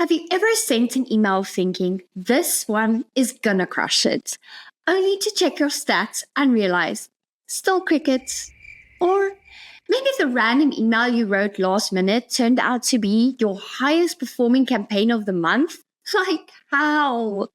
Have you ever sent an email thinking, this one is gonna crush it, only to check your stats and realize, still crickets? Or maybe the random email you wrote last minute turned out to be your highest performing campaign of the month? Like, how?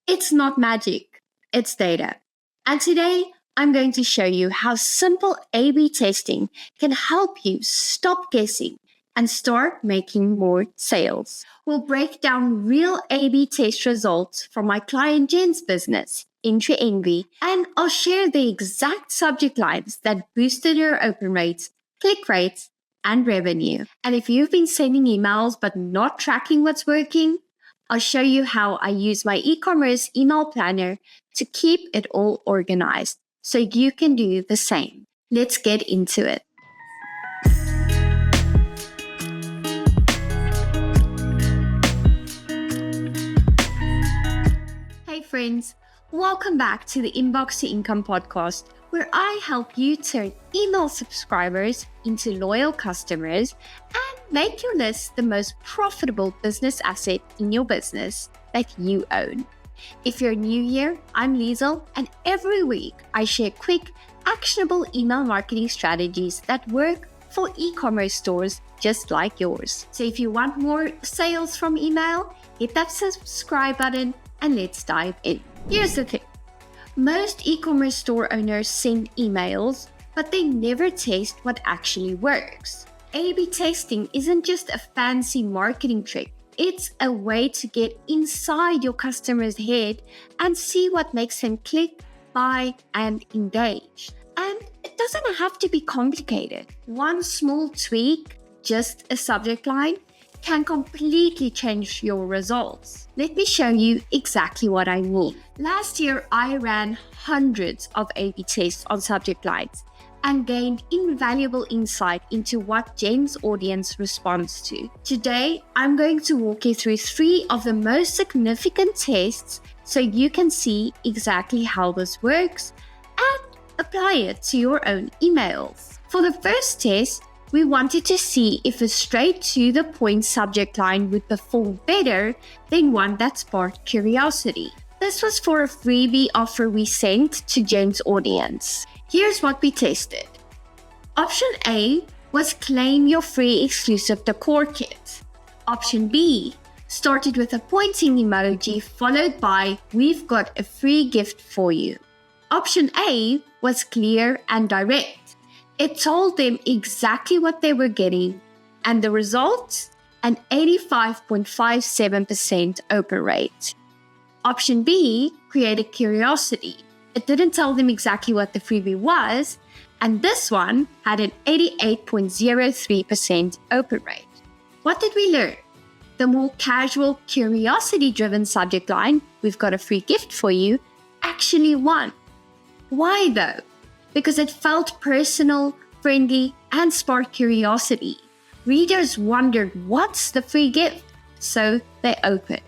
It's not magic, it's data. And today, I'm going to show you how simple A/B testing can help you stop guessing and start making more sales. We'll break down real A/B test results from my client Jen's business, Entry Envy, and I'll share the exact subject lines that boosted her open rates, click rates, and revenue. And if you've been sending emails but not tracking what's working, I'll show you how I use my e-commerce email planner to keep it all organized so you can do the same. Let's get into it. Hey friends, welcome back to the Inbox to Income podcast, where I help you turn email subscribers into loyal customers and make your list the most profitable business asset in your business that you own. If you're new here, I'm LIEZLE, and every week I share quick, actionable email marketing strategies that work for e-commerce stores just like yours. So if you want more sales from email, hit that subscribe button and let's dive in. Here's the thing. Most e-commerce store owners send emails, but they never test what actually works. A/B testing isn't just a fancy marketing trick. It's a way to get inside your customer's head and see what makes them click, buy, and engage. And it doesn't have to be complicated. One small tweak, just a subject line, can completely change your results. Let me show you exactly what I mean. Last year, I ran hundreds of A/B tests on subject lines and gained invaluable insight into what Jen's audience responds to. Today, I'm going to walk you through 3 of the most significant tests so you can see exactly how this works and apply it to your own emails. For the first test, we wanted to see if a straight to the point subject line would perform better than one that sparked curiosity. This was for a freebie offer we sent to Jen's audience. Here's what we tested. Option A was claim your free exclusive decor kit. Option B started with a pointing emoji followed by we've got a free gift for you. Option A was clear and direct. It told them exactly what they were getting, and the result? An 85.57% open rate. Option B created curiosity. It didn't tell them exactly what the freebie was, and this one had an 88.03% open rate. What did we learn? The more casual, curiosity-driven subject line, we've got a free gift for you, actually won. Why though? Because it felt personal, friendly, and sparked curiosity. Readers wondered, what's the free gift? So they opened.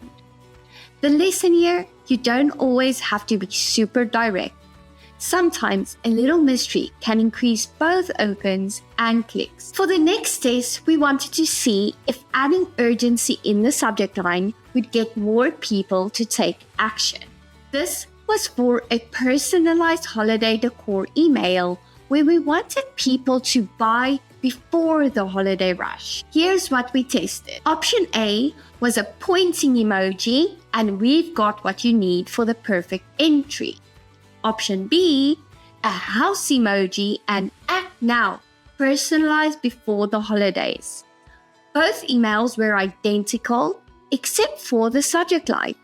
The lesson here, you don't always have to be super direct. Sometimes a little mystery can increase both opens and clicks. For the next test, we wanted to see if adding urgency in the subject line would get more people to take action. This was for a personalized holiday decor email where we wanted people to buy before the holiday rush. Here's what we tested. Option A was a pointing emoji, and we've got what you need for the perfect entry. Option B, a house emoji, and act now, personalized before the holidays. Both emails were identical except for the subject line.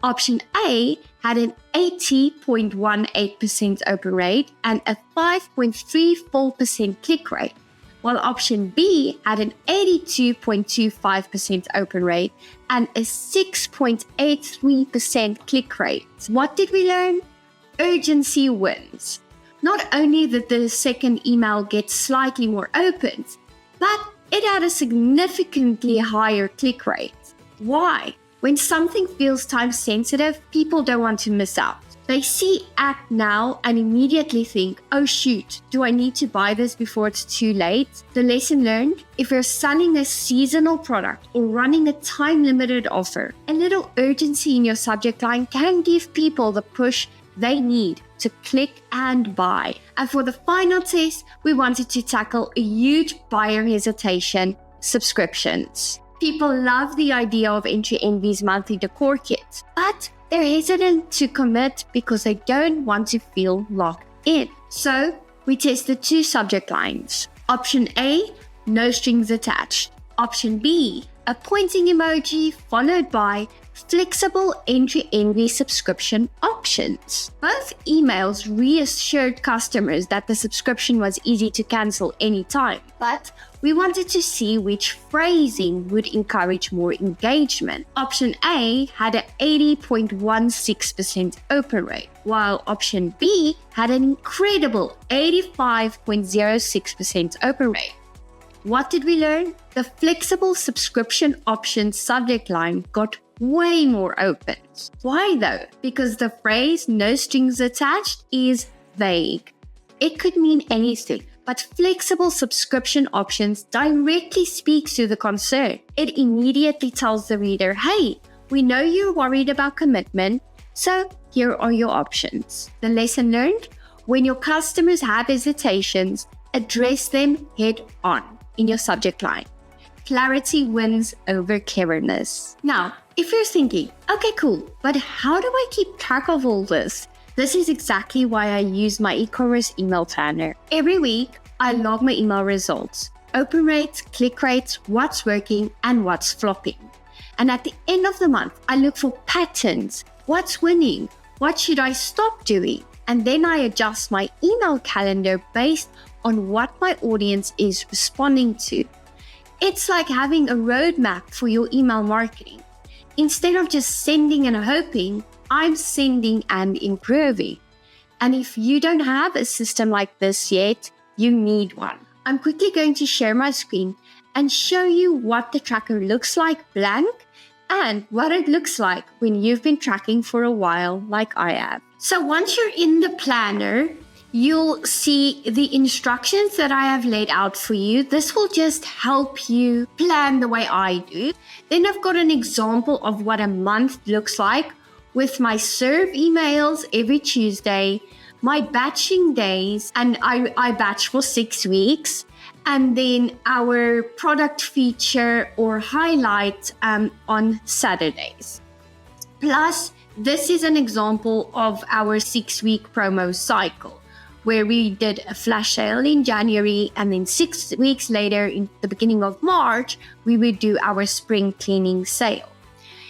Option A had an 80.18% open rate and a 5.34% click rate, while option B had an 82.25% open rate and a 6.83% click rate. What did we learn? Urgency wins. Not only did the second email get slightly more opens, but it had a significantly higher click rate. Why? When something feels time sensitive, people don't want to miss out. They see act now and immediately think, oh shoot, do I need to buy this before it's too late? The lesson learned, if you're selling a seasonal product or running a time-limited offer, a little urgency in your subject line can give people the push they need to click and buy. And for the final test, we wanted to tackle a huge buyer hesitation: subscriptions. People love the idea of Entry Envy's monthly decor kit, but they're hesitant to commit because they don't want to feel locked in. So we tested 2 subject lines. Option A, no strings attached. Option B, a pointing emoji followed by flexible Entry Envy subscription options. Both emails reassured customers that the subscription was easy to cancel anytime, but we wanted to see which phrasing would encourage more engagement. Option A had an 80.16% open rate, while option B had an incredible 85.06% open rate. What did we learn? The flexible subscription option subject line got way more opens. Why though? Because the phrase no strings attached is vague. It could mean anything, but flexible subscription options directly speaks to the concern. It immediately tells the reader, hey, we know you're worried about commitment, so here are your options. The lesson learned? When your customers have hesitations, address them head on in your subject line. Clarity wins over cleverness. Now, if you're thinking, okay, cool, but how do I keep track of all this? This is exactly why I use my e-commerce email planner. Every week, I log my email results, open rates, click rates, what's working, and what's flopping. And at the end of the month, I look for patterns. What's winning? What should I stop doing? And then I adjust my email calendar based on what my audience is responding to. It's like having a roadmap for your email marketing. Instead of just sending and hoping, I'm sending and improving. And if you don't have a system like this yet, you need one. I'm quickly going to share my screen and show you what the tracker looks like blank and what it looks like when you've been tracking for a while like I have. So once you're in the planner, you'll see the instructions that I have laid out for you. This will just help you plan the way I do. Then I've got an example of what a month looks like with my serve emails every Tuesday, my batching days, and I batch for 6 weeks, and then our product feature or highlight on Saturdays. Plus, this is an example of our 6-week promo cycle, where we did a flash sale in January, and then 6 weeks later, in the beginning of March, we would do our spring cleaning sale.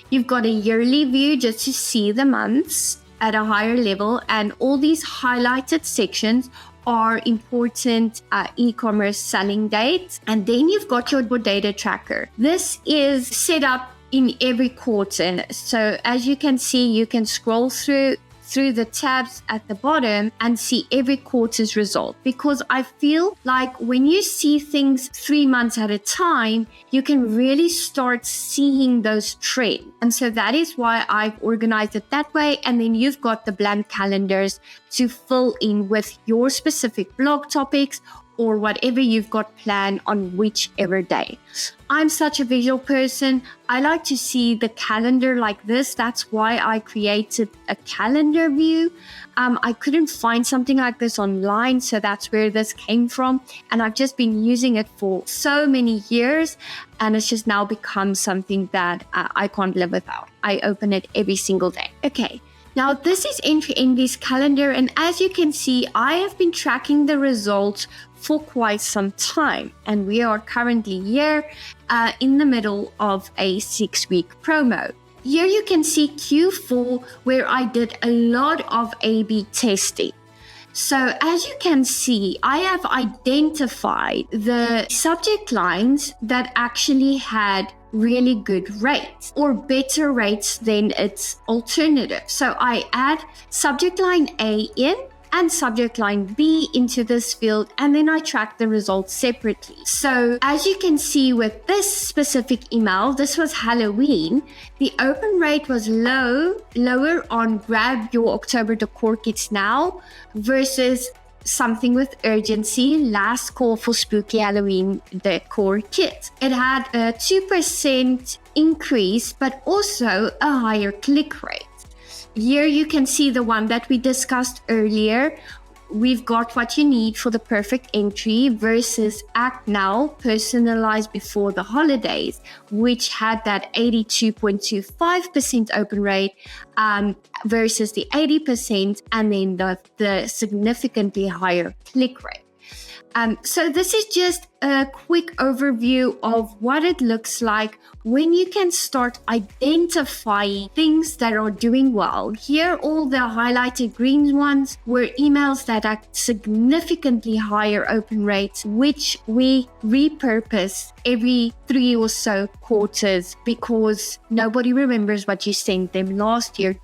You've got a yearly view just to see the months at a higher level, and all these highlighted sections are important e-commerce selling dates. And then you've got your data tracker. This is set up in every quarter. So as you can see, you can scroll through the tabs at the bottom and see every quarter's result, because I feel like when you see things 3 months at a time, you can really start seeing those trends. And so that is why I've organized it that way. And then you've got the blank calendars to fill in with your specific blog topics or whatever you've got planned on whichever day. I'm such a visual person. I like to see the calendar like this. That's why I created a calendar view. I couldn't find something like this online, so that's where this came from. And I've just been using it for so many years, and it's just now become something that I can't live without. I open it every single day. Okay. Now, this is Entry Envy's calendar, and as you can see, I have been tracking the results for quite some time, and we are currently here in the middle of a 6-week promo. Here you can see Q4, where I did a lot of A/B testing. So as you can see, I have identified the subject lines that actually had really good rates or better rates than its alternative. So I add subject line A in, and subject line B into this field, and then I track the results separately. So as you can see with this specific email, this was Halloween, the open rate was lower on grab your October decor kits now versus something with urgency, last call for spooky Halloween decor kit. It had a 2% increase, but also a higher click rate. Here you can see the one that we discussed earlier. We've got what you need for the perfect entry versus Act Now, personalized before the holidays, which had that 82.25% open rate versus the 80% and then the significantly higher click rate. So this is just a quick overview of what it looks like when you can start identifying things that are doing well. Here, all the highlighted green ones were emails that had significantly higher open rates, which we repurpose every 3 or so quarters because nobody remembers what you sent them last year,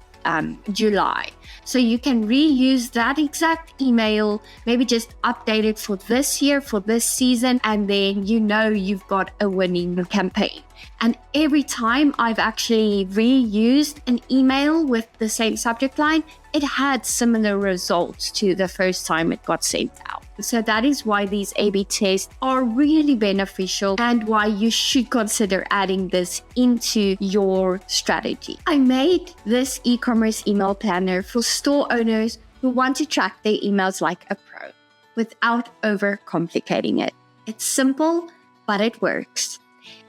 July. So you can reuse that exact email, maybe just update it for this year, for this season, and then you know you've got a winning campaign. And every time I've actually reused an email with the same subject line, it had similar results to the first time it got sent out. So that is why these A/B tests are really beneficial and why you should consider adding this into your strategy. I made this e-commerce email planner for store owners who want to track their emails like a pro without overcomplicating it. It's simple, but it works.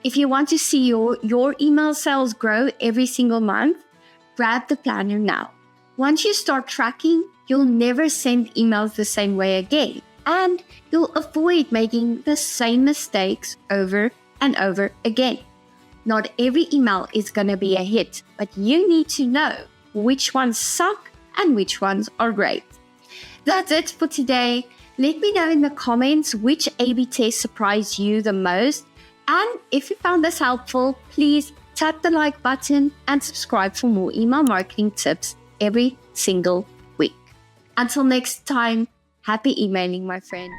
If you want to see your email sales grow every single month, grab the planner now. Once you start tracking, you'll never send emails the same way again, and you'll avoid making the same mistakes over and over again. Not every email is going to be a hit, but you need to know which ones suck and which ones are great. That's it for today. Let me know in the comments which A/B test surprised you the most. And if you found this helpful, please tap the like button and subscribe for more email marketing tips every single week. Until next time, happy emailing, my friends.